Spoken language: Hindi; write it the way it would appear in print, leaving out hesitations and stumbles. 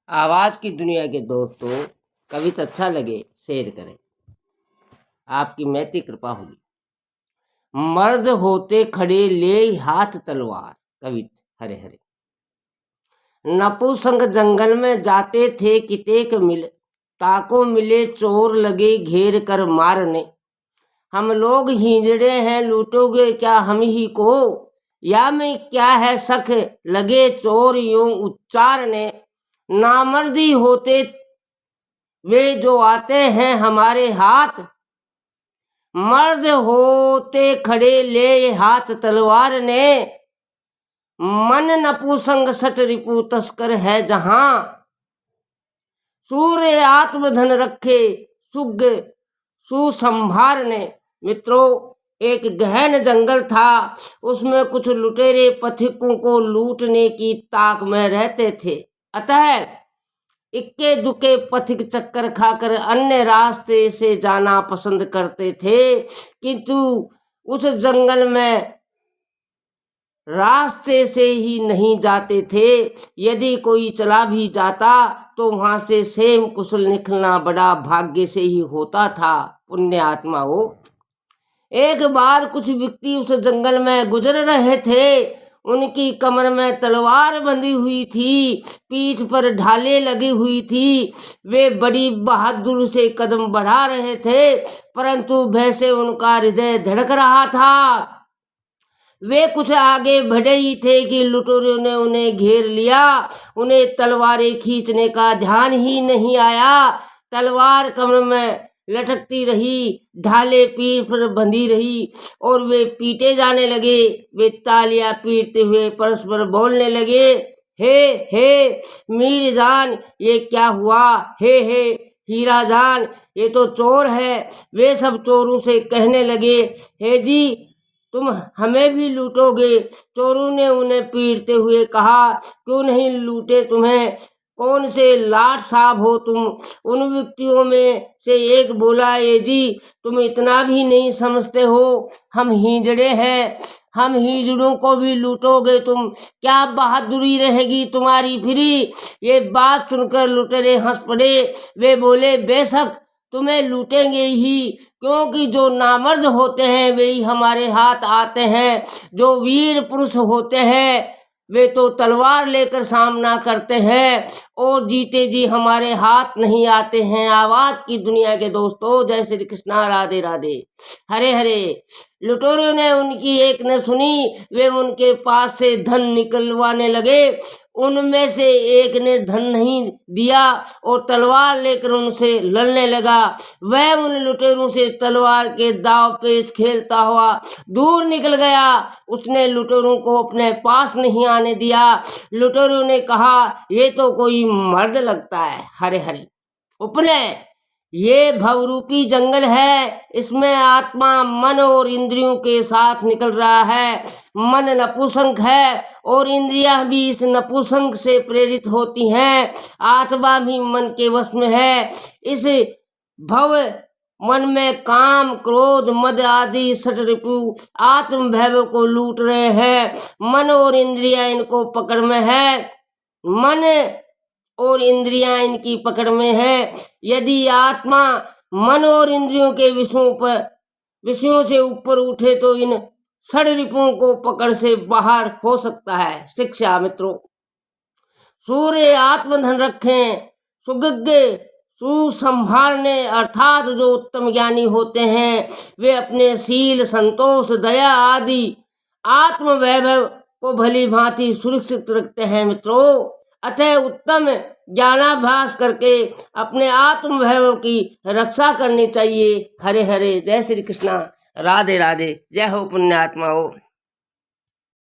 आवाज की दुनिया के दोस्तों, कविता अच्छा लगे शेयर करें, आपकी मैत्री कृपा होगी। मर्द होते खड़े ले हाथ तलवार, कविता हरे हरे। नपुंसक जंगल में जाते थे कितेक मिल, ताको मिले चोर लगे घेर कर मारने। हम लोग हिजड़े हैं लूटोगे क्या हम ही को, या में क्या है सख लगे चोर यूं उच्चारने। नामर्दी होते वे जो आते हैं हमारे हाथ, मर्द होते खड़े ले हाथ तलवार ने। मन नपुंसक सट रिपु तस्कर है जहां, सूर्य आत्मधन रखे सुग सुसंभारने। मित्रों, एक गहन जंगल था, उसमें कुछ लुटेरे पथिकों को लूटने की ताक में रहते थे। अतः इक्के दुक्के पथिक चक्कर खाकर अन्य रास्ते से जाना पसंद करते थे, किंतु उस जंगल में रास्ते से ही नहीं जाते थे। यदि कोई चला भी जाता तो वहां से सेम कुशल निकलना बड़ा भाग्य से ही होता था। पुण्य आत्मा हो। एक बार कुछ व्यक्ति उस जंगल में गुजर रहे थे। उनकी कमर में तलवार बंधी हुई थी, पीठ पर ढाले लगी हुई थी। वे बड़ी बहादुर से कदम बढ़ा रहे थे, परंतु भय से उनका हृदय धड़क रहा था। वे कुछ आगे बढ़े ही थे कि लुटेरों ने उन्हें घेर लिया। उन्हें तलवारें खींचने का ध्यान ही नहीं आया। तलवार कमर में लटकती रही, ढाले पीठ पर बंधी रही और वे पीटे जाने लगे। वे तालियां पीटते हुए परस्पर बोलने लगे, हे मीर जान, ये क्या हुआ? हे हीरा जान, ये तो चोर है। वे सब चोरों से कहने लगे, हे जी, तुम हमें भी लूटोगे? चोरों ने उन्हें पीटते हुए कहा, क्यों नहीं लूटे तुम्हें? कौन से लाट साहब हो तुम? उन व्यक्तियों में से एक बोला, ये जी, तुम इतना भी नहीं समझते हो, हम हिजड़े हैं, हम हिजड़ों को भी लूटोगे तुम? क्या बहादुरी रहेगी तुम्हारी फिरी? ये बात सुनकर लुटेरे हंस पड़े। वे बोले, बेशक तुम्हें लूटेंगे ही, क्योंकि जो नामर्द होते हैं वे ही हमारे हाथ आते हैं। जो वीर पुरुष होते हैं वे तो तलवार लेकर सामना करते हैं और जीते जी हमारे हाथ नहीं आते हैं। आवाज की दुनिया के दोस्तों, जय श्री कृष्णा, राधे राधे, हरे हरे। लुटेरों ने उनकी एक न सुनी। वे उनके पास से धन निकलवाने लगे। उनमें से एक ने धन नहीं दिया और तलवार लेकर उनसे लड़ने लगा। वह उन लुटेरों से तलवार के दाव पेच खेलता हुआ दूर निकल गया। उसने लुटेरों को अपने पास नहीं आने दिया। लुटेरों ने कहा, ये तो कोई मर्द लगता है। हरे हरे। उपने ये भवरूपी जंगल है, इसमें आत्मा मन और इंद्रियों के साथ निकल रहा है। मन नपुंसक है और इंद्रियां भी इस नपुंसक से प्रेरित होती हैं। आत्मा भी मन के वश में है। इस भव मन में काम, क्रोध, मद आदि सट रिपु आत्म भैव को लूट रहे हैं। मन और इंद्रियां इनको पकड़ में है। मन और इंद्रियां इनकी पकड़ में है। यदि आत्मा मन और इंद्रियों के विषयों से ऊपर उठे तो इन षड रिपुओं को पकड़ से बाहर हो सकता है। शिक्षा मित्रों, सूर्य आत्मधन रखें सुगग्गे सुसंभालने, अर्थात जो उत्तम ज्ञानी होते हैं वे अपने शील, संतोष, दया आदि आत्म वैभव को भली भांति सुरक्षित रखते हैं। मित्रों, अतः उत्तम ज्ञानाभ्यास करके अपने आत्म वैभव की रक्षा करनी चाहिए। हरे हरे, जय श्री कृष्णा, राधे राधे, जय हो पुण्यात्मा हो।